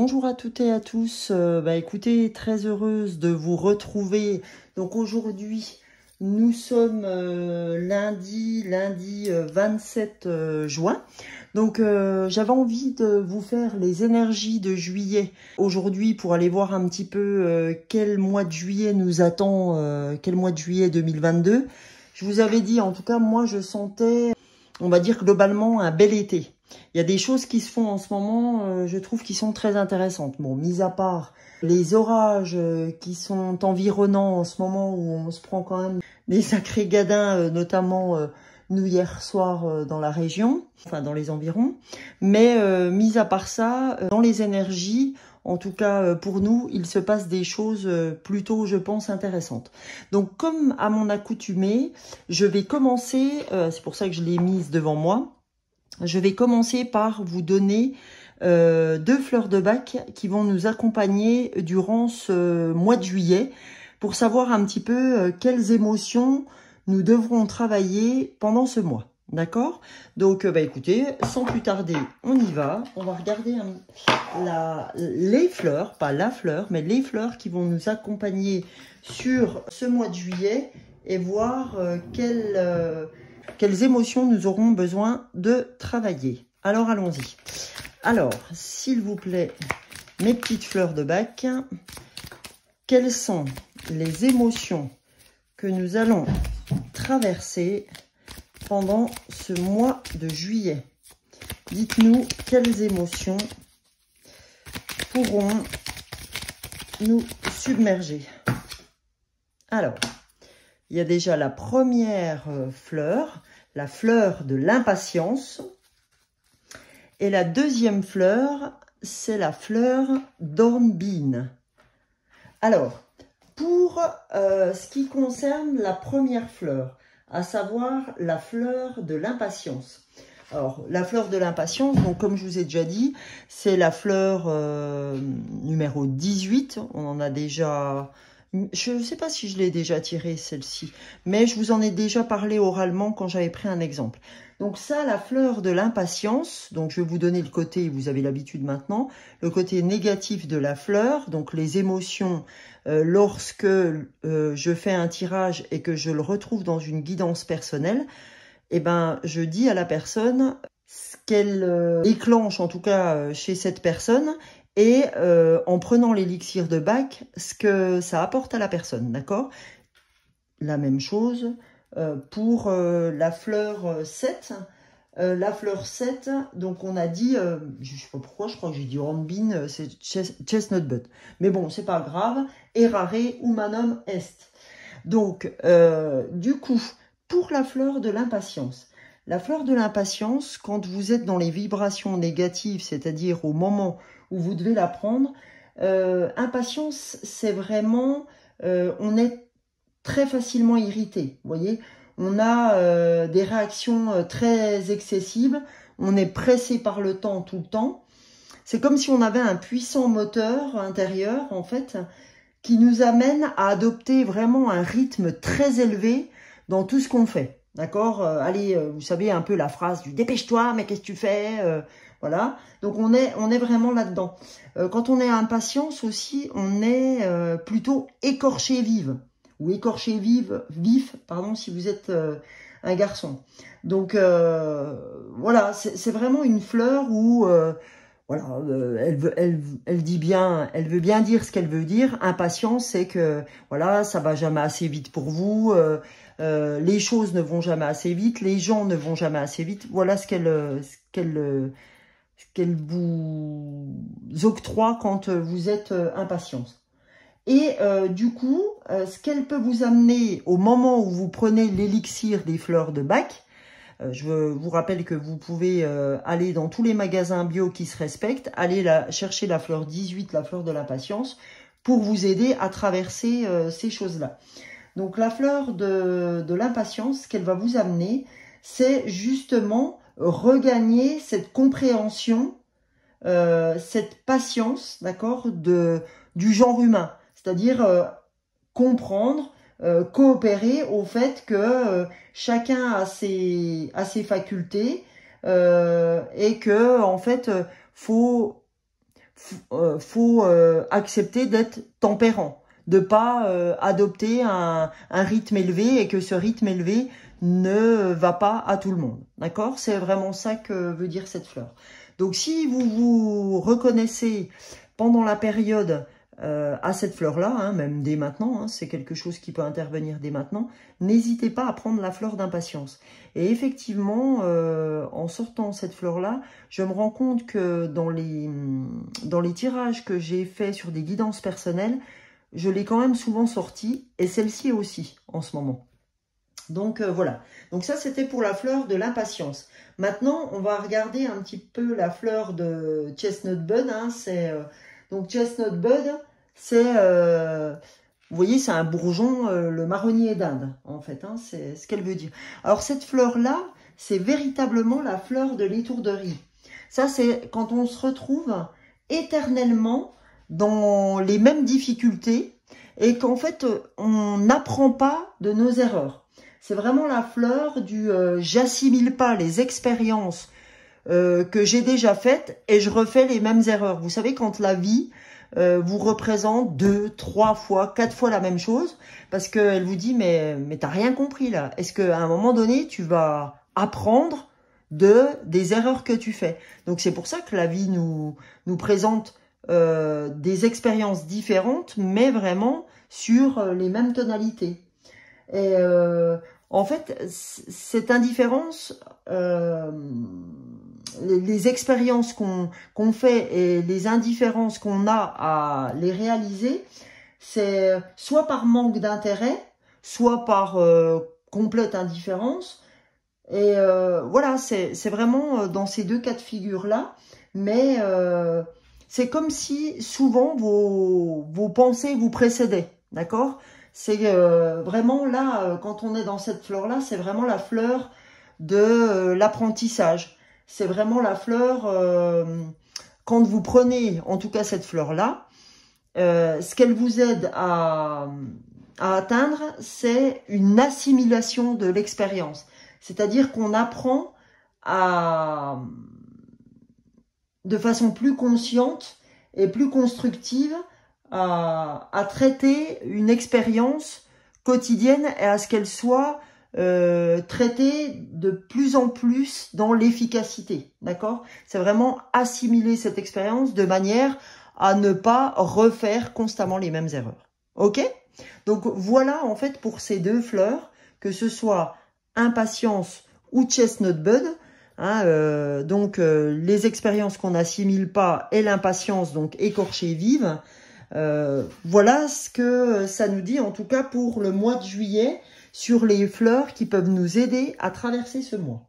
Bonjour à toutes et à tous. Écoutez, très heureuse de vous retrouver. Donc aujourd'hui, nous sommes lundi 27 juin. Donc j'avais envie de vous faire les énergies de juillet aujourd'hui pour aller voir un petit peu quel mois de juillet nous attend, quel mois de juillet 2022. Je vous avais dit, en tout cas, moi je sentais, on va dire globalement, un bel été. Il y a des choses qui se font en ce moment, je trouve, qui sont très intéressantes. Bon, mis à part les orages qui sont environnants en ce moment, où on se prend quand même des sacrés gadins, notamment nous hier soir dans la région, enfin dans les environs. Mais mis à part ça, dans les énergies, en tout cas pour nous, il se passe des choses plutôt, je pense, intéressantes. Donc comme à mon accoutumée, je vais commencer, c'est pour ça que je l'ai mise devant moi, je vais commencer par vous donner 2 fleurs de bac qui vont nous accompagner durant ce mois de juillet pour savoir un petit peu quelles émotions nous devrons travailler pendant ce mois. D'accord? Donc, écoutez, sans plus tarder, on y va. On va regarder les fleurs, pas la fleur, mais les fleurs qui vont nous accompagner sur ce mois de juillet et voir quelles émotions nous aurons besoin de travailler. Alors, allons-y. Alors, s'il vous plaît, mes petites fleurs de bac, quelles sont les émotions que nous allons traverser pendant ce mois de juillet? Dites-nous quelles émotions pourront nous submerger. Alors, il y a déjà la première fleur, la fleur de l'impatience. Et la deuxième fleur, c'est la fleur d'hornbeam. Alors, pour ce qui concerne la première fleur, à savoir la fleur de l'impatience. Alors, la fleur de l'impatience, donc comme je vous ai déjà dit, c'est la fleur numéro 18. On en a déjà... Je ne sais pas si je l'ai déjà tirée, celle-ci, mais je vous en ai déjà parlé oralement quand j'avais pris un exemple. Donc ça, la fleur de l'impatience, donc je vais vous donner le côté, vous avez l'habitude maintenant, le côté négatif de la fleur, donc les émotions lorsque je fais un tirage et que je le retrouve dans une guidance personnelle, eh ben, je dis à la personne ce qu'elle déclenche, en tout cas chez cette personne, et en prenant l'élixir de bac, ce que ça apporte à la personne, d'accord? La même chose pour la fleur 7. La fleur 7, donc on a dit, je ne sais pas pourquoi, je crois que j'ai dit hornbeam, c'est chestnut bud. Mais bon, c'est pas grave, errare humanum est. Donc, du coup, pour la fleur de l'impatience, la fleur de l'impatience, quand vous êtes dans les vibrations négatives, c'est-à-dire au moment où vous devez la prendre, impatience, c'est vraiment, on est très facilement irrité, vous voyez. On a des réactions très excessives, on est pressé par le temps tout le temps. C'est comme si on avait un puissant moteur intérieur, en fait, qui nous amène à adopter vraiment un rythme très élevé dans tout ce qu'on fait. D'accord? Allez, vous savez un peu la phrase du « dépêche-toi, mais qu'est-ce que tu fais ?» Voilà. Donc, on est vraiment là-dedans. Quand on est impatience aussi, on est plutôt écorché vive. Ou écorché vif, pardon, si vous êtes un garçon. Donc, voilà, c'est vraiment une fleur où... voilà, elle dit bien, elle veut bien dire ce qu'elle veut dire. Impatience, c'est que voilà, ça va jamais assez vite pour vous. Les choses ne vont jamais assez vite, les gens ne vont jamais assez vite. Voilà ce qu'elle vous octroie quand vous êtes impatience. Et du coup, ce qu'elle peut vous amener au moment où vous prenez l'élixir des fleurs de bac. Je vous rappelle que vous pouvez aller dans tous les magasins bio qui se respectent, aller chercher la fleur 18, la fleur de l'impatience, pour vous aider à traverser ces choses-là. Donc la fleur de l'impatience, ce qu'elle va vous amener, c'est justement regagner cette compréhension, cette patience, d'accord, du genre humain. C'est-à-dire comprendre, coopérer au fait que chacun a ses facultés et que en fait faut faut accepter d'être tempérant, de pas adopter un rythme élevé et que ce rythme élevé ne va pas à tout le monde. D'accord? C'est vraiment ça que veut dire cette fleur. Donc, si vous vous reconnaissez pendant la période à cette fleur-là, hein, même dès maintenant, hein, c'est quelque chose qui peut intervenir dès maintenant, n'hésitez pas à prendre la fleur d'impatience. Et effectivement, en sortant cette fleur-là, je me rends compte que dans les tirages que j'ai faits sur des guidances personnelles, je l'ai quand même souvent sortie, et celle-ci aussi, en ce moment. Donc voilà, donc ça c'était pour la fleur de l'impatience. Maintenant on va regarder un petit peu la fleur de Chestnut Bud, hein. Donc Chestnut Bud, c'est, vous voyez, c'est un bourgeon, le marronnier d'Inde en fait, hein, c'est ce qu'elle veut dire. Alors cette fleur là, c'est véritablement la fleur de l'étourderie. Ça c'est quand on se retrouve éternellement dans les mêmes difficultés et qu'en fait on n'apprend pas de nos erreurs. C'est vraiment la fleur du j'assimile pas les expériences que j'ai déjà faites et je refais les mêmes erreurs. Vous savez, quand la vie vous représente 2, 3 fois, 4 fois la même chose, parce qu'elle vous dit mais t'as rien compris là. Est-ce qu'à un moment donné, tu vas apprendre des erreurs que tu fais? Donc c'est pour ça que la vie nous présente des expériences différentes, mais vraiment sur les mêmes tonalités. Et en fait, cette indifférence, les expériences qu'on fait et les indifférences qu'on a à les réaliser, c'est soit par manque d'intérêt, soit par complète indifférence. Et voilà, c'est vraiment dans ces deux cas de figure-là. Mais c'est comme si souvent vos pensées vous précédaient, d'accord ? C'est vraiment là, quand on est dans cette fleur-là, c'est vraiment la fleur de l'apprentissage. C'est vraiment la fleur, quand vous prenez, en tout cas cette fleur-là, ce qu'elle vous aide à atteindre, c'est une assimilation de l'expérience. C'est-à-dire qu'on apprend de façon plus consciente et plus constructive à traiter une expérience quotidienne et à ce qu'elle soit traitée de plus en plus dans l'efficacité, d'accord? C'est vraiment assimiler cette expérience de manière à ne pas refaire constamment les mêmes erreurs, ok? Donc voilà en fait pour ces deux fleurs, que ce soit impatience ou Chestnut Bud, hein, donc les expériences qu'on n'assimile pas et l'impatience, donc écorchée vive. Voilà ce que ça nous dit en tout cas pour le mois de juillet sur les fleurs qui peuvent nous aider à traverser ce mois.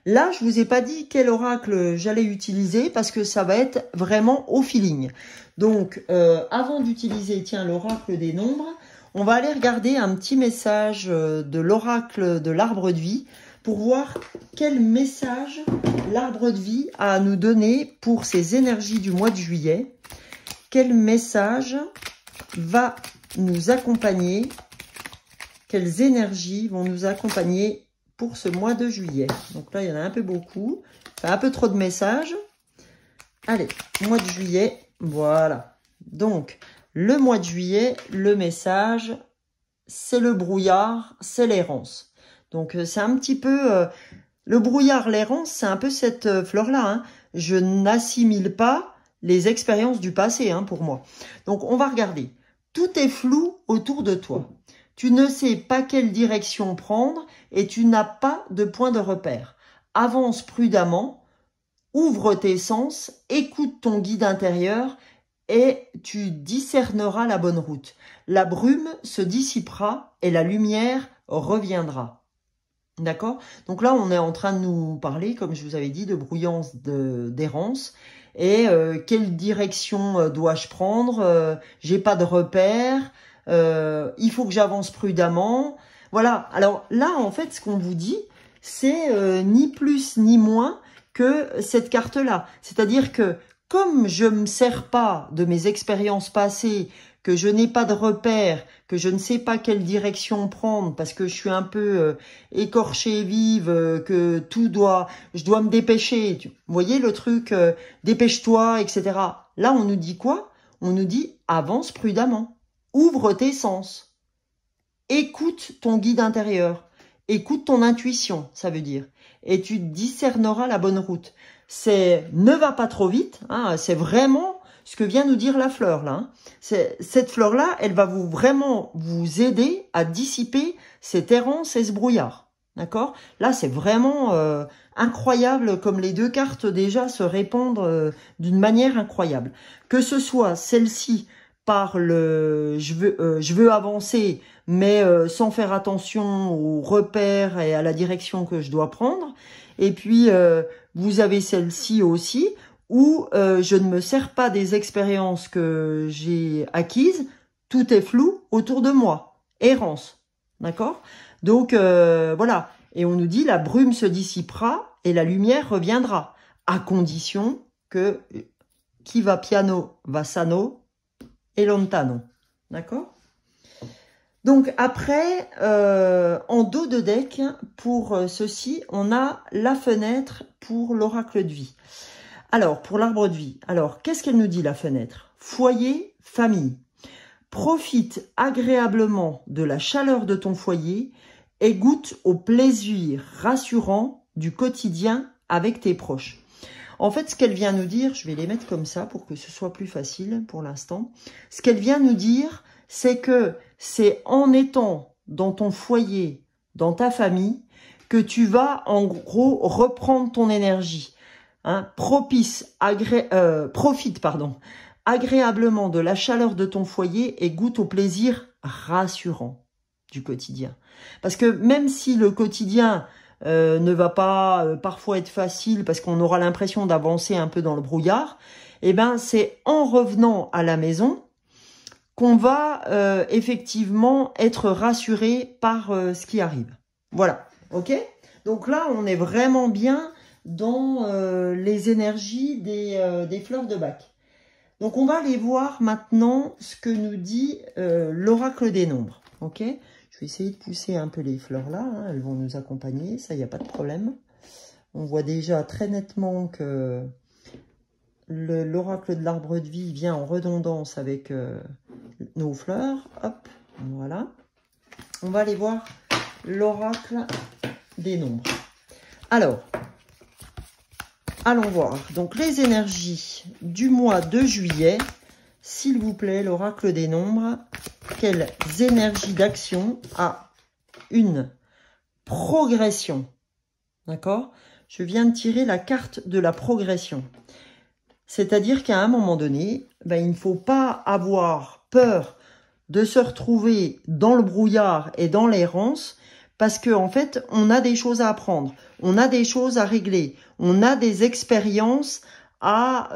Là, je vous ai pas dit quel oracle j'allais utiliser parce que ça va être vraiment au feeling. Donc, avant d'utiliser, tiens, l'oracle des nombres, on va aller regarder un petit message de l'oracle de l'arbre de vie pour voir quel message l'arbre de vie a à nous donner pour ces énergies du mois de juillet. Quel message va nous accompagner? Quelles énergies vont nous accompagner pour ce mois de juillet? Donc là, il y en a un peu beaucoup. Enfin, un peu trop de messages. Allez, mois de juillet, voilà. Donc, le mois de juillet, le message, c'est le brouillard, c'est l'errance. Donc, c'est un petit peu... le brouillard, l'errance, c'est un peu cette fleur-là. Hein. Je n'assimile pas les expériences du passé, hein, pour moi. Donc, on va regarder. Tout est flou autour de toi. Tu ne sais pas quelle direction prendre et tu n'as pas de point de repère. Avance prudemment, ouvre tes sens, écoute ton guide intérieur et tu discerneras la bonne route. La brume se dissipera et la lumière reviendra. D'accord? Donc là, on est en train de nous parler, comme je vous avais dit, de brouillance, d'errance. Et quelle direction dois-je prendre? J'ai pas de repère. Il faut que j'avance prudemment. Voilà. Alors là, en fait, ce qu'on vous dit, c'est ni plus ni moins que cette carte-là. C'est-à-dire que comme je me sers pas de mes expériences passées que je n'ai pas de repère, que je ne sais pas quelle direction prendre parce que je suis un peu écorchée vive, que je dois me dépêcher. Vous voyez le truc, dépêche-toi, etc. Là, on nous dit quoi? On nous dit avance prudemment, ouvre tes sens, écoute ton guide intérieur, écoute ton intuition, ça veut dire, et tu discerneras la bonne route. C'est ne va pas trop vite, hein, c'est vraiment ce que vient nous dire la fleur là. Hein. Cette fleur là, elle va vraiment vous aider à dissiper cette errance et ce brouillard. D'accord? Là, c'est vraiment incroyable comme les deux cartes déjà se répandent d'une manière incroyable. Que ce soit celle-ci par le je veux avancer, mais sans faire attention aux repères et à la direction que je dois prendre. Et puis, vous avez celle-ci aussi, où je ne me sers pas des expériences que j'ai acquises. Tout est flou autour de moi. Errance. D'accord? Donc, voilà. Et on nous dit, la brume se dissipera et la lumière reviendra. À condition que qui va piano va sano et lontano. D'accord? Donc après, en dos de deck, pour ceci, on a la fenêtre pour l'oracle de vie. Alors, pour l'arbre de vie, alors, qu'est-ce qu'elle nous dit la fenêtre? Foyer, famille. Profite agréablement de la chaleur de ton foyer et goûte au plaisir rassurant du quotidien avec tes proches. En fait, ce qu'elle vient nous dire, je vais les mettre comme ça pour que ce soit plus facile pour l'instant. Ce qu'elle vient nous dire, c'est que c'est en étant dans ton foyer, dans ta famille, que tu vas en gros reprendre ton énergie. Hein, profite agréablement de la chaleur de ton foyer et goûte au plaisir rassurant du quotidien. Parce que même si le quotidien ne va pas parfois être facile parce qu'on aura l'impression d'avancer un peu dans le brouillard, eh ben c'est en revenant à la maison qu'on va effectivement être rassuré par ce qui arrive. Voilà, ok? Donc là, on est vraiment bien dans les énergies des fleurs de Bach. Donc on va aller voir maintenant ce que nous dit l'oracle des nombres, ok? Je vais essayer de pousser un peu les fleurs là, hein, elles vont nous accompagner, ça, il n'y a pas de problème. On voit déjà très nettement que l'oracle de l'arbre de vie vient en redondance avec nos fleurs. Hop, voilà. On va aller voir l'oracle des nombres. Alors, allons voir. Donc, les énergies du mois de juillet, s'il vous plaît, l'oracle des nombres. Quelles énergies d'action a une progression? D'accord? Je viens de tirer la carte de la progression. C'est-à-dire qu'à un moment donné, ben, il ne faut pas avoir peur de se retrouver dans le brouillard et dans l'errance parce qu'en fait, on a des choses à apprendre, on a des choses à régler, on a des expériences à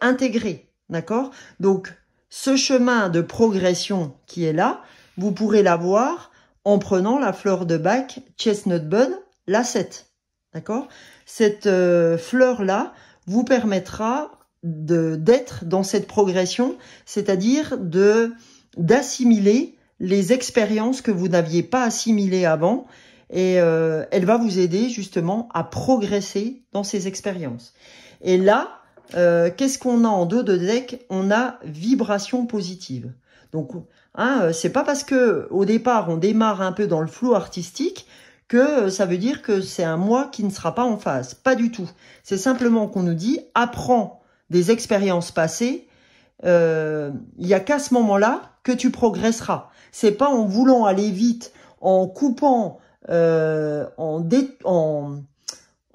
intégrer. D'accord? Donc, ce chemin de progression qui est là, vous pourrez l'avoir en prenant la fleur de Bach Chestnut Bud, la 7. D'accord? Cette fleur-là vous permettra d'être dans cette progression, c'est-à-dire d'assimiler les expériences que vous n'aviez pas assimilées avant et elle va vous aider justement à progresser dans ces expériences. Et là, qu'est-ce qu'on a en dos de deck? On a vibration positive. Donc, hein, c'est pas parce que au départ on démarre un peu dans le flou artistique que ça veut dire que c'est un mois qui ne sera pas en phase. Pas du tout. C'est simplement qu'on nous dit apprends des expériences passées. Il n'y a qu'à ce moment-là que tu progresseras. C'est pas en voulant aller vite, en coupant, en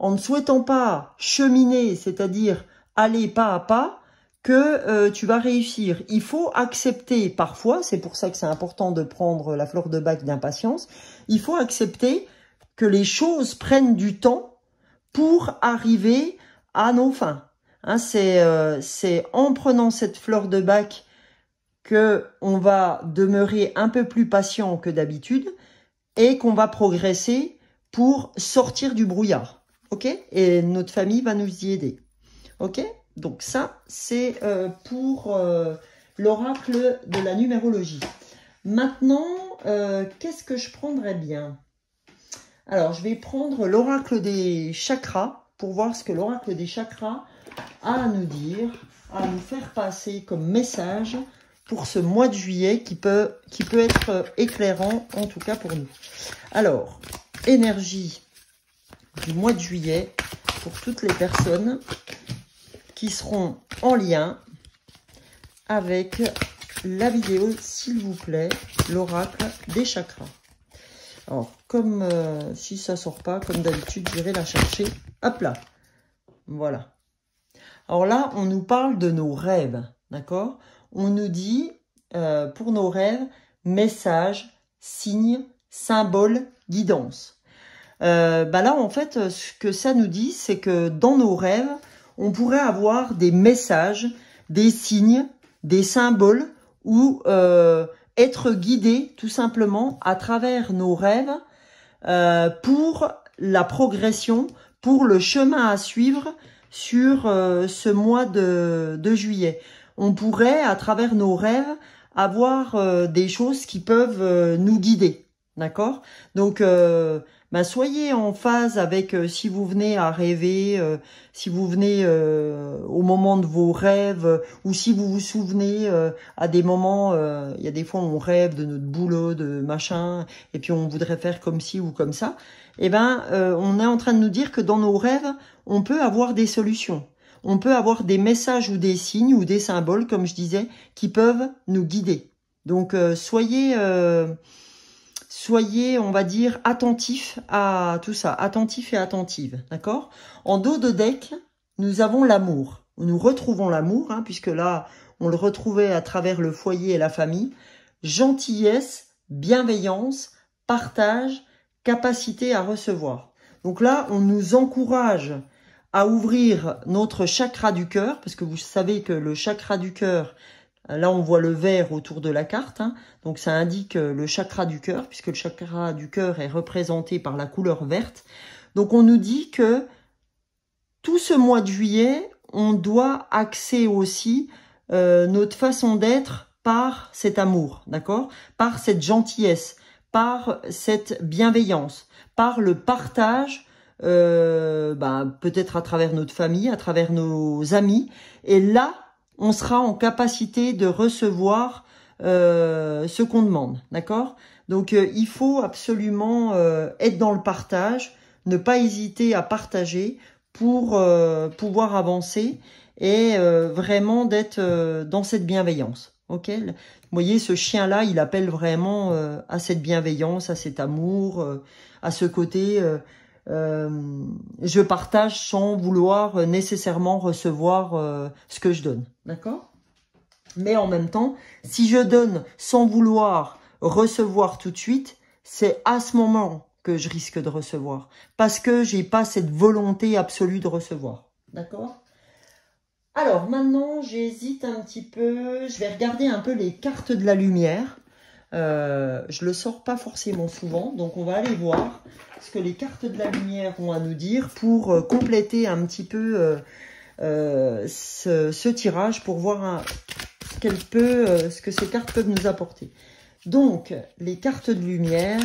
ne souhaitant pas cheminer, c'est-à-dire aller pas à pas, que tu vas réussir. Il faut accepter parfois, c'est pour ça que c'est important de prendre la fleur de Bach d'impatience, il faut accepter que les choses prennent du temps pour arriver à nos fins. Hein, c'est en prenant cette fleur de Bach que on va demeurer un peu plus patient que d'habitude et qu'on va progresser pour sortir du brouillard. Ok? Et notre famille va nous y aider. Ok? Donc ça, c'est pour l'oracle de la numérologie. Maintenant, qu'est-ce que je prendrais bien? Alors, je vais prendre l'oracle des chakras pour voir ce que l'oracle des chakras a à nous dire, à nous faire passer comme message pour ce mois de juillet qui peut être éclairant, en tout cas pour nous. Alors, énergie du mois de juillet pour toutes les personnes qui seront en lien avec la vidéo, s'il vous plaît, l'oracle des chakras. Alors, comme si ça sort pas, comme d'habitude, j'irai la chercher. Hop là. Voilà. Alors là, on nous parle de nos rêves, d'accord? On nous dit, pour nos rêves, messages, signes, symboles, guidance. Là, en fait, ce que ça nous dit, c'est que dans nos rêves, on pourrait avoir des messages, des signes, des symboles ou être guidé tout simplement à travers nos rêves pour la progression, pour le chemin à suivre sur ce mois de juillet. On pourrait, à travers nos rêves, avoir des choses qui peuvent nous guider. D'accord? Donc, soyez en phase avec si vous venez à rêver, si vous venez au moment de vos rêves, ou si vous vous souvenez à des moments, il y a des fois on rêve de notre boulot, de machin, et puis on voudrait faire comme ci ou comme ça. Eh ben, on est en train de nous dire que dans nos rêves, on peut avoir des solutions. On peut avoir des messages ou des signes ou des symboles, comme je disais, qui peuvent nous guider. Donc, soyez, on va dire, attentifs à tout ça, attentifs et attentives, d'accord? En dos de deck, nous avons l'amour. Nous retrouvons l'amour, hein, puisque là, on le retrouvait à travers le foyer et la famille. Gentillesse, bienveillance, partage, capacité à recevoir. Donc là, on nous encourage à ouvrir notre chakra du cœur, parce que vous savez que le chakra du cœur, là on voit le vert autour de la carte, hein, donc ça indique le chakra du cœur, puisque le chakra du cœur est représenté par la couleur verte. Donc on nous dit que tout ce mois de juillet, on doit axer aussi notre façon d'être par cet amour, d'accord? Par cette gentillesse, par cette bienveillance, par le partage, peut-être à travers notre famille, à travers nos amis. Et là, on sera en capacité de recevoir ce qu'on demande, d'accord? Donc, il faut absolument être dans le partage, ne pas hésiter à partager pour pouvoir avancer et vraiment d'être dans cette bienveillance, ok? Vous voyez, ce chien-là, il appelle vraiment à cette bienveillance, à cet amour, à ce côté... je partage sans vouloir nécessairement recevoir ce que je donne, d'accord? Mais en même temps, si je donne sans vouloir recevoir tout de suite, c'est à ce moment que je risque de recevoir, parce que j'ai pas cette volonté absolue de recevoir, d'accord? Alors maintenant, j'hésite un petit peu, je vais regarder un peu les cartes de la lumière. Je le sors pas forcément souvent, donc on va aller voir ce que les cartes de la lumière ont à nous dire pour compléter un petit peu ce tirage, pour voir ce que ces cartes peuvent nous apporter. Donc, les cartes de lumière,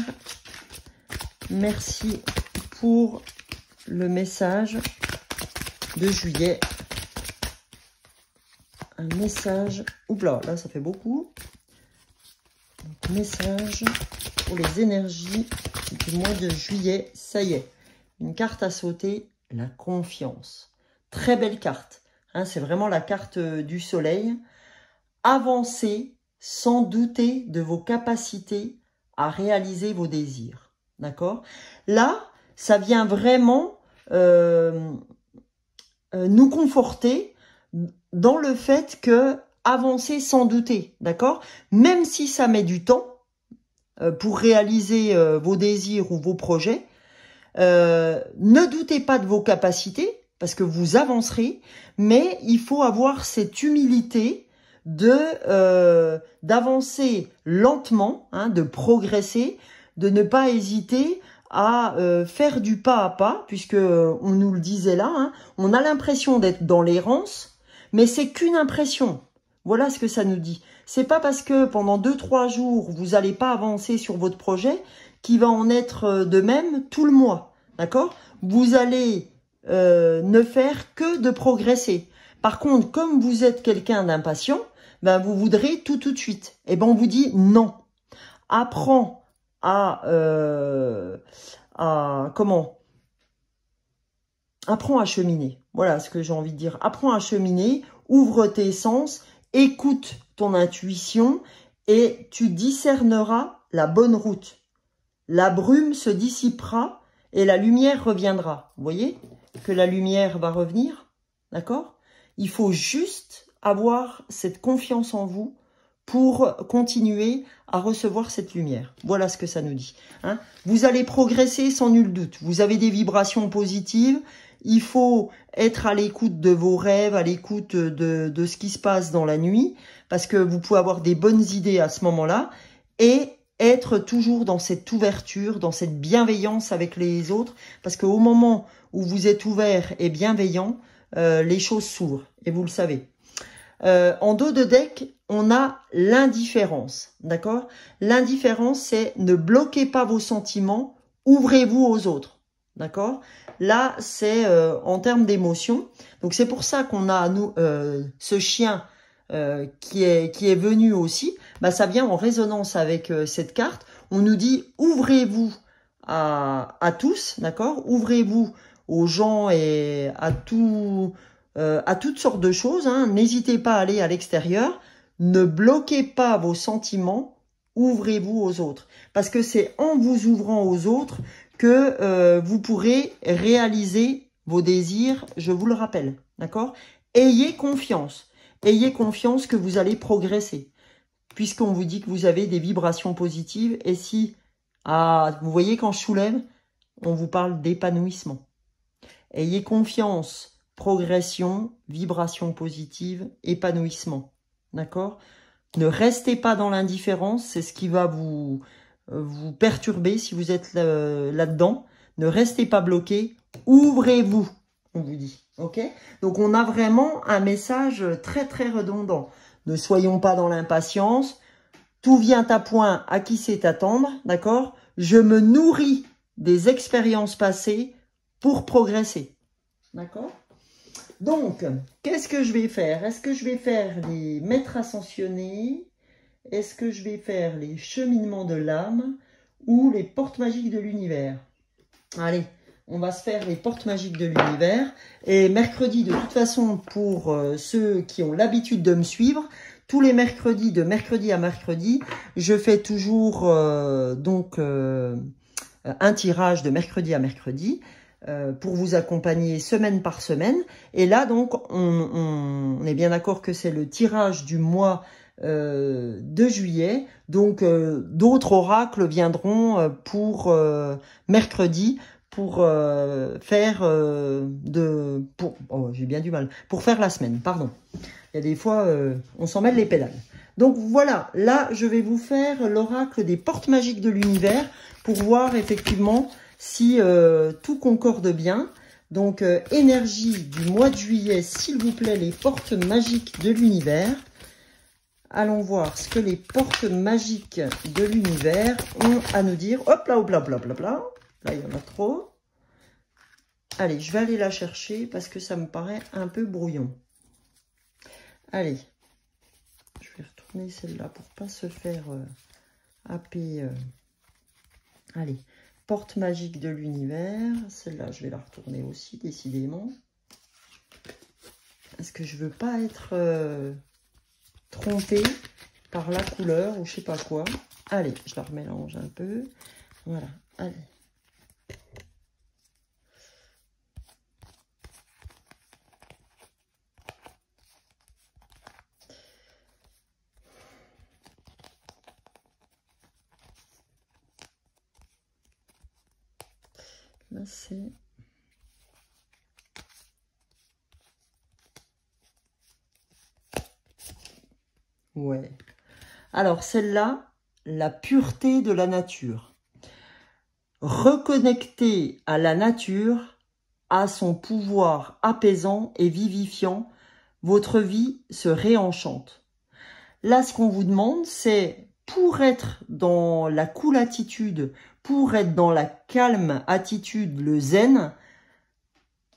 merci pour le message de juillet. Un message, oula, là ça fait beaucoup. Donc, message pour les énergies du mois de juillet, ça y est. Une carte à sauter, la confiance. Très belle carte, hein, c'est vraiment la carte du soleil. Avancez sans douter de vos capacités à réaliser vos désirs. D'accord? Là, ça vient vraiment nous conforter dans le fait que avancer sans douter, d'accord? Même si ça met du temps pour réaliser vos désirs ou vos projets, ne doutez pas de vos capacités, parce que vous avancerez, mais il faut avoir cette humilité d'avancer lentement, hein, de progresser, de ne pas hésiter à faire du pas à pas, puisque on nous le disait là, hein, on a l'impression d'être dans l'errance, mais c'est qu'une impression. Voilà ce que ça nous dit. C'est pas parce que pendant 2-3 jours, vous n'allez pas avancer sur votre projet qu'il va en être de même tout le mois. D'accord? Vous allez ne faire que de progresser. Par contre, comme vous êtes quelqu'un d'impatient, ben vous voudrez tout de suite. Et ben on vous dit non. Apprends comment? Apprends à cheminer. Voilà ce que j'ai envie de dire. Apprends à cheminer, ouvre tes sens, écoute ton intuition et tu discerneras la bonne route. La brume se dissipera et la lumière reviendra. Vous voyez que la lumière va revenir? D'accord? Il faut juste avoir cette confiance en vous pour continuer à recevoir cette lumière. Voilà ce que ça nous dit. Hein? Vous allez progresser sans nul doute. Vous avez des vibrations positives. Il faut être à l'écoute de vos rêves, à l'écoute de ce qui se passe dans la nuit, parce que vous pouvez avoir des bonnes idées à ce moment-là, et être toujours dans cette ouverture, dans cette bienveillance avec les autres, parce qu'au moment où vous êtes ouvert et bienveillant, les choses s'ouvrent, et vous le savez. En dos de deck, on a l'indifférence, d'accord? L'indifférence, c'est ne bloquez pas vos sentiments, ouvrez-vous aux autres, d'accord? Là, c'est en termes d'émotion. Donc, c'est pour ça qu'on a, nous, ce chien qui est venu aussi. Bah, ça vient en résonance avec cette carte. On nous dit, ouvrez-vous à tous, d'accord? Ouvrez-vous aux gens et à toutes sortes de choses. Hein. N'hésitez pas à aller à l'extérieur. Ne bloquez pas vos sentiments. Ouvrez-vous aux autres. Parce que c'est en vous ouvrant aux autres que vous pourrez réaliser vos désirs, je vous le rappelle, d'accord? Ayez confiance que vous allez progresser, puisqu'on vous dit que vous avez des vibrations positives, et si, vous voyez quand je soulève, on vous parle d'épanouissement. Ayez confiance, progression, vibration positive, épanouissement, d'accord? Ne restez pas dans l'indifférence, c'est ce qui va vous perturber si vous êtes là-dedans. Ne restez pas bloqué, ouvrez-vous, on vous dit. Ok? Donc, on a vraiment un message très, très redondant. Ne soyons pas dans l'impatience. Tout vient à point, à qui sait attendre, d'accord? Je me nourris des expériences passées pour progresser. D'accord? Donc, qu'est-ce que je vais faire? Est-ce que je vais faire les maîtres ascensionnés? Est-ce que je vais faire les cheminements de l'âme ou les portes magiques de l'univers? Allez, on va se faire les portes magiques de l'univers. Et mercredi, de toute façon, pour ceux qui ont l'habitude de me suivre, tous les mercredis, de mercredi à mercredi, je fais toujours un tirage de mercredi à mercredi pour vous accompagner semaine par semaine. Et là, donc, on est bien d'accord que c'est le tirage du mois de juillet. Donc, d'autres oracles viendront pour mercredi pour faire j'ai bien du mal. Pour faire la semaine, pardon. Il y a des fois, on s'en mêle les pédales. Donc voilà, là, je vais vous faire l'oracle des portes magiques de l'univers pour voir effectivement si tout concorde bien. Donc, énergie du mois de juillet, s'il vous plaît, les portes magiques de l'univers. Allons voir ce que les portes magiques de l'univers ont à nous dire. Hop là, hop là, hop là, hop là, hop là. Là, il y en a trop. Allez, je vais aller la chercher parce que ça me paraît un peu brouillon. Allez, je vais retourner celle-là pour pas se faire happer. Allez, porte magique de l'univers. Celle-là, je vais la retourner aussi, décidément. Parce que je veux pas être trompée par la couleur ou je sais pas quoi. Allez, je la remélange un peu. Voilà, allez. Là, c'est... Ouais. Alors, celle-là, la pureté de la nature. Reconnecter à la nature, à son pouvoir apaisant et vivifiant, votre vie se réenchante. Là, ce qu'on vous demande, c'est pour être dans la cool attitude, pour être dans la calme attitude, le zen,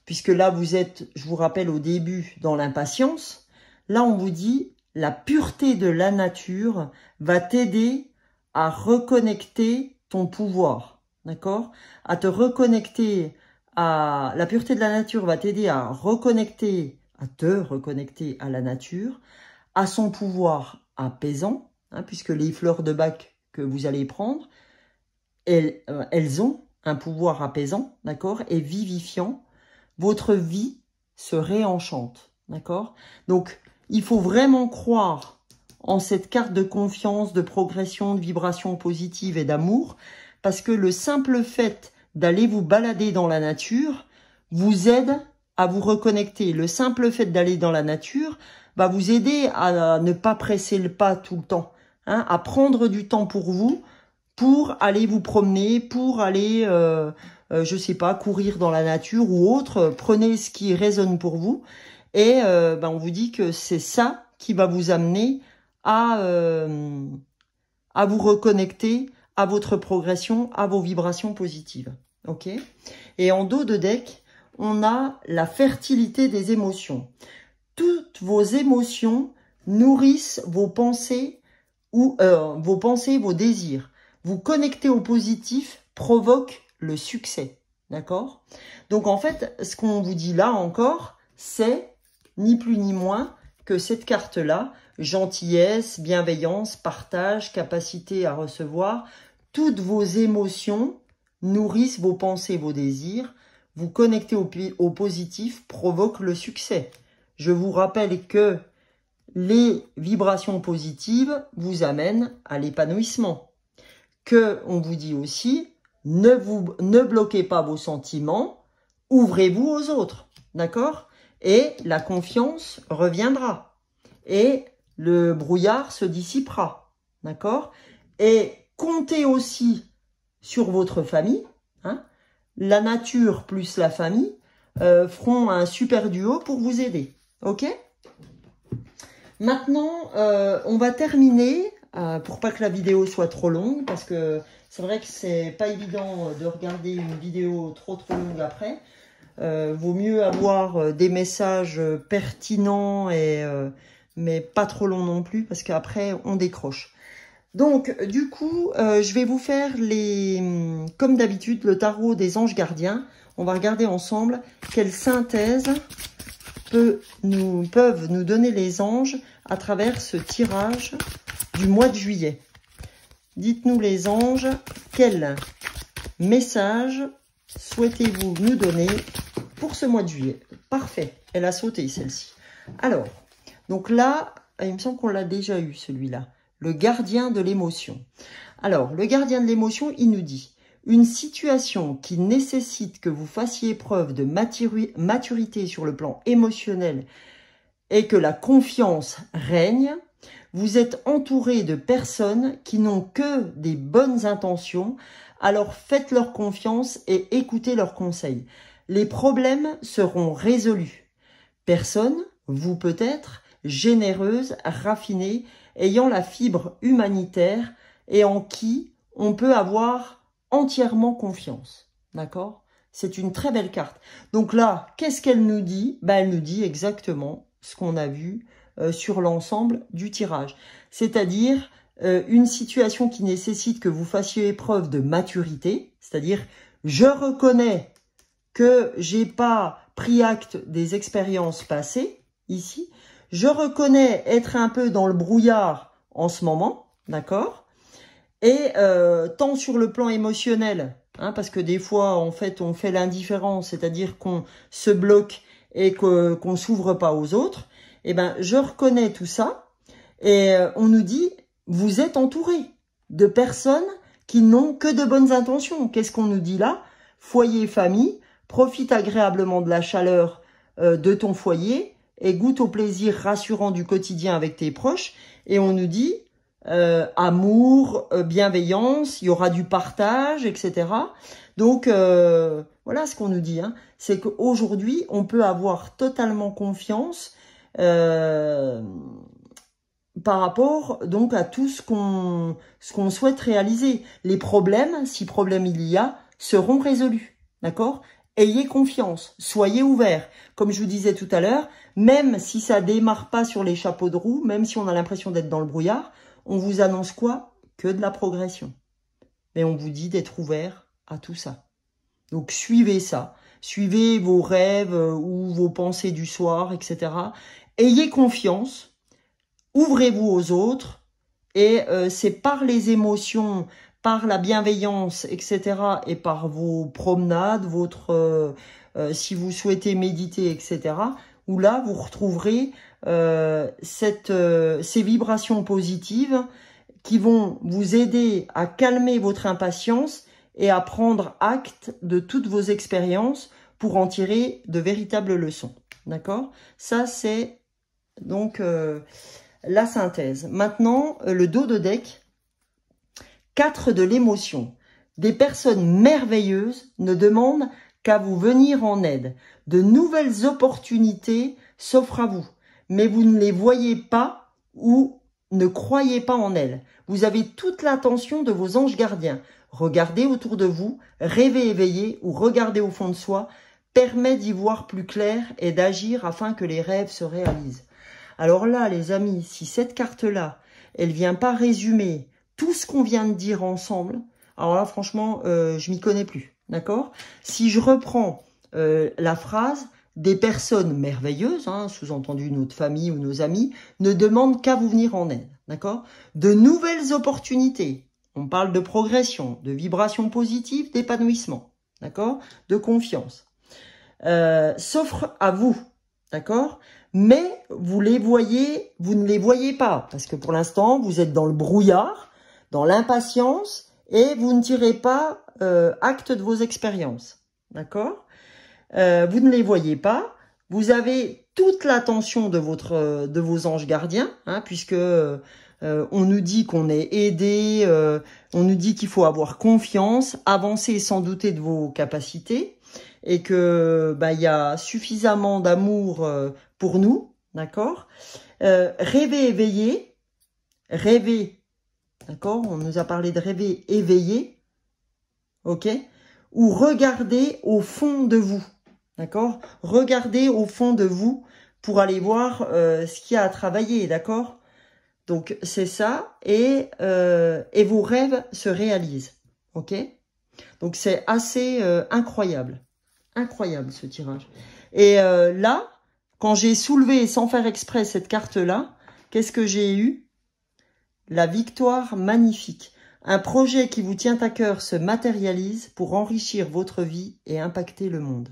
puisque là, vous êtes, je vous rappelle, au début, dans l'impatience. Là, on vous dit, la pureté de la nature va t'aider à reconnecter ton pouvoir, d'accord? À te reconnecter à... La pureté de la nature va t'aider à te reconnecter à la nature, à son pouvoir apaisant, hein, puisque les fleurs de bac que vous allez prendre, elles ont un pouvoir apaisant, d'accord, et vivifiant. Votre vie se réenchante, d'accord? Donc, il faut vraiment croire en cette carte de confiance, de progression, de vibration positive et d'amour, parce que le simple fait d'aller vous balader dans la nature vous aide à vous reconnecter. Le simple fait d'aller dans la nature va vous aider à ne pas presser le pas tout le temps, hein, à prendre du temps pour vous, pour aller vous promener, pour aller, je sais pas, courir dans la nature ou autre. Prenez ce qui résonne pour vous. Et on vous dit que c'est ça qui va vous amener à vous reconnecter à votre progression, à vos vibrations positives. Ok? Et en dos de deck, on a la fertilité des émotions. Toutes vos émotions nourrissent vos pensées, vos désirs. Vous connecter au positif provoque le succès. D'accord? Donc en fait, ce qu'on vous dit là encore, c'est ni plus ni moins que cette carte-là, gentillesse, bienveillance, partage, capacité à recevoir. Toutes vos émotions nourrissent vos pensées, vos désirs. Vous connecter au positif provoque le succès. Je vous rappelle que les vibrations positives vous amènent à l'épanouissement. Que on vous dit aussi, ne bloquez pas vos sentiments, ouvrez-vous aux autres, d'accord? Et la confiance reviendra. Et le brouillard se dissipera, d'accord? Et comptez aussi sur votre famille, hein? La nature plus la famille feront un super duo pour vous aider, ok? Maintenant, on va terminer, pour pas que la vidéo soit trop longue, parce que c'est vrai que c'est pas évident de regarder une vidéo trop longue après. Vaut mieux avoir des messages pertinents, mais pas trop longs non plus, parce qu'après, on décroche. Donc, du coup, je vais vous faire, comme d'habitude, le tarot des anges gardiens. On va regarder ensemble quelle synthèse peuvent nous donner les anges à travers ce tirage du mois de juillet. Dites-nous les anges, quel message souhaitez-vous nous donner pour ce mois de juillet? Parfait, elle a sauté celle-ci. Alors, donc là, il me semble qu'on l'a déjà eu celui-là. Le gardien de l'émotion. Alors, le gardien de l'émotion, il nous dit une situation qui nécessite que vous fassiez preuve de maturité sur le plan émotionnel et que la confiance règne. Vous êtes entouré de personnes qui n'ont que des bonnes intentions, alors faites-leur confiance et écoutez leurs conseils. Les problèmes seront résolus. Personne, vous peut-être, généreuse, raffinée, ayant la fibre humanitaire et en qui on peut avoir entièrement confiance. D'accord? C'est une très belle carte. Donc là, qu'est-ce qu'elle nous dit? Ben, elle nous dit exactement ce qu'on a vu sur l'ensemble du tirage. C'est-à-dire une situation qui nécessite que vous fassiez preuve de maturité. C'est-à-dire, je reconnais que j'ai pas pris acte des expériences passées ici. Je reconnais être un peu dans le brouillard en ce moment, d'accord? Et tant sur le plan émotionnel, hein, parce que des fois, en fait, on fait l'indifférence, c'est-à-dire qu'on se bloque et qu'on s'ouvre pas aux autres. Eh ben, je reconnais tout ça et on nous dit, vous êtes entouré de personnes qui n'ont que de bonnes intentions. Qu'est-ce qu'on nous dit là? Foyer, famille, profite agréablement de la chaleur de ton foyer et goûte au plaisir rassurant du quotidien avec tes proches. Et on nous dit amour, bienveillance, il y aura du partage, etc. Donc, voilà ce qu'on nous dit, hein. C'est qu'aujourd'hui, on peut avoir totalement confiance par rapport donc à tout ce qu'on souhaite réaliser. Les problèmes, si problème il y a, seront résolus. D'accord? Ayez confiance, soyez ouverts. Comme je vous disais tout à l'heure, même si ça démarre pas sur les chapeaux de roue, même si on a l'impression d'être dans le brouillard, on vous annonce quoi? Que de la progression. Mais on vous dit d'être ouvert à tout ça. Donc suivez ça. Suivez vos rêves ou vos pensées du soir, etc. Ayez confiance, ouvrez-vous aux autres et c'est par les émotions, par la bienveillance, etc. et par vos promenades, si vous souhaitez méditer, etc. où là, vous retrouverez ces vibrations positives qui vont vous aider à calmer votre impatience et à prendre acte de toutes vos expériences pour en tirer de véritables leçons. D'accord? Ça, c'est donc la synthèse. Maintenant, le dos de deck, 4 de l'émotion. Des personnes merveilleuses ne demandent qu'à vous venir en aide. De nouvelles opportunités s'offrent à vous, mais vous ne les voyez pas ou ne croyez pas en elles. Vous avez toute l'attention de vos anges gardiens. Regardez autour de vous, rêver éveillé ou regarder au fond de soi permet d'y voir plus clair et d'agir afin que les rêves se réalisent. Alors là, les amis, si cette carte-là, elle vient pas résumer tout ce qu'on vient de dire ensemble, alors là, franchement, je m'y connais plus, d'accord? Si je reprends la phrase, des personnes merveilleuses, hein, sous-entendu notre famille ou nos amis, ne demandent qu'à vous venir en aide, d'accord? De nouvelles opportunités, on parle de progression, de vibrations positives, d'épanouissement, d'accord? De confiance, s'offrent à vous, d'accord? Mais vous ne les voyez pas, parce que pour l'instant, vous êtes dans le brouillard, dans l'impatience, et vous ne tirez pas acte de vos expériences, d'accord? Vous ne les voyez pas, vous avez toute l'attention de vos anges gardiens, hein, puisque on nous dit qu'on est aidé, on nous dit qu'il faut avoir confiance, avancer sans douter de vos capacités, et que y a suffisamment d'amour pour nous, d'accord? Rêver éveillé, rêver, d'accord? On nous a parlé de rêver éveillé, ok? Ou regarder au fond de vous, d'accord? Regardez au fond de vous pour aller voir ce qu'il y a à travailler, d'accord? Donc, c'est ça, et vos rêves se réalisent, ok? Donc, c'est assez incroyable. Incroyable, ce tirage. Et là, quand j'ai soulevé sans faire exprès cette carte-là, qu'est-ce que j'ai eu? La victoire magnifique. Un projet qui vous tient à cœur se matérialise pour enrichir votre vie et impacter le monde.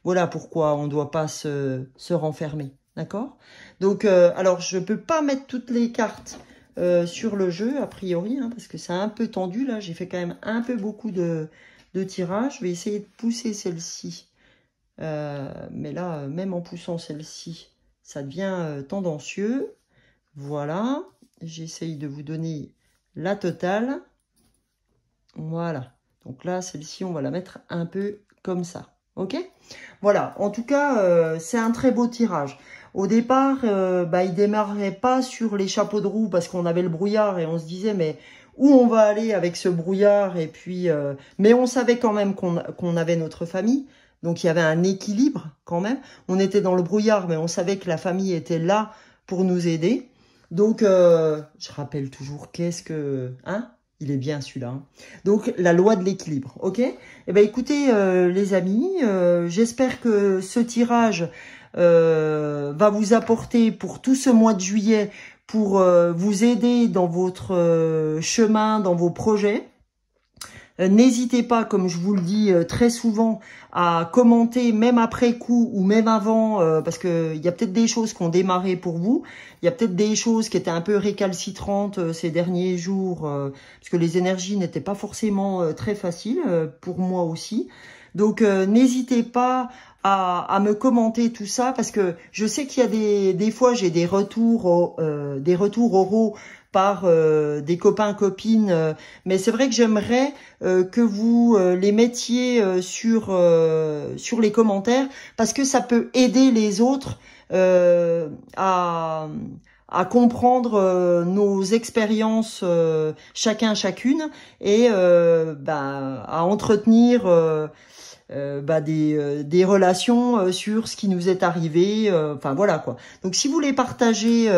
Voilà pourquoi on ne doit pas se renfermer. D'accord? Donc, alors, je ne peux pas mettre toutes les cartes sur le jeu, a priori, hein, parce que c'est un peu tendu, là. J'ai fait quand même un peu beaucoup de tirages. Je vais essayer de pousser celle-ci. Mais là, même en poussant celle-ci, ça devient tendancieux. Voilà. J'essaye de vous donner la totale. Voilà. Donc là, celle-ci, on va la mettre un peu comme ça. Ok? Voilà. En tout cas, c'est un très beau tirage. Au départ, il démarrait pas sur les chapeaux de roue parce qu'on avait le brouillard et on se disait, mais où on va aller avec ce brouillard? Et puis, mais on savait quand même qu'on avait notre famille. Donc, il y avait un équilibre quand même. On était dans le brouillard, mais on savait que la famille était là pour nous aider. Donc, je rappelle toujours, qu'est-ce que... Hein? Il est bien celui-là. Hein. Donc, la loi de l'équilibre. Ok? Eh bien, écoutez, les amis, j'espère que ce tirage va vous apporter pour tout ce mois de juillet, pour vous aider dans votre chemin, dans vos projets. N'hésitez pas, comme je vous le dis très souvent, à commenter même après coup ou même avant, parce que il y a peut-être des choses qui ont démarré pour vous. Il y a peut-être des choses qui étaient un peu récalcitrantes ces derniers jours, parce que les énergies n'étaient pas forcément très faciles pour moi aussi. Donc n'hésitez pas à me commenter tout ça, parce que je sais qu'il y a des fois j'ai des retours oraux par des copains, copines, mais c'est vrai que j'aimerais que vous les mettiez sur les commentaires, parce que ça peut aider les autres à à comprendre nos expériences chacune et à entretenir des relations sur ce qui nous est arrivé, enfin voilà quoi. Donc si vous les partagez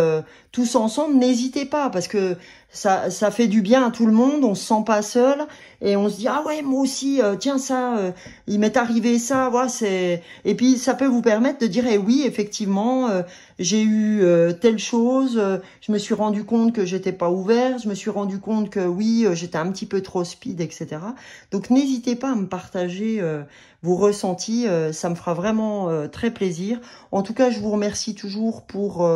tous ensemble, n'hésitez pas parce que ça fait du bien à tout le monde, on se sent pas seul et on se dit ah ouais moi aussi tiens ça il m'est arrivé ça, voilà c'est, et puis ça peut vous permettre de dire eh oui effectivement j'ai eu telle chose, je me suis rendu compte que j'étais pas ouvert, je me suis rendu compte que oui j'étais un petit peu trop speed, etc. Donc n'hésitez pas à me partager vos ressentis, ça me fera vraiment très plaisir. En tout cas je vous remercie toujours pour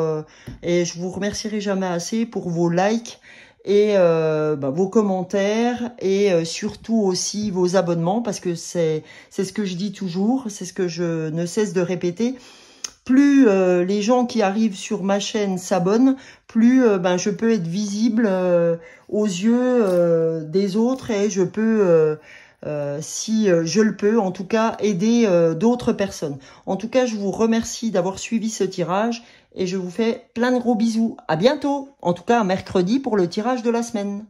et je vous remercierai jamais assez pour vos likes et vos commentaires et surtout aussi vos abonnements parce que c'est ce que je dis toujours, c'est ce que je ne cesse de répéter. Plus les gens qui arrivent sur ma chaîne s'abonnent, plus je peux être visible aux yeux des autres et je peux, si je le peux, en tout cas, aider d'autres personnes. En tout cas, je vous remercie d'avoir suivi ce tirage et je vous fais plein de gros bisous. À bientôt, en tout cas mercredi pour le tirage de la semaine.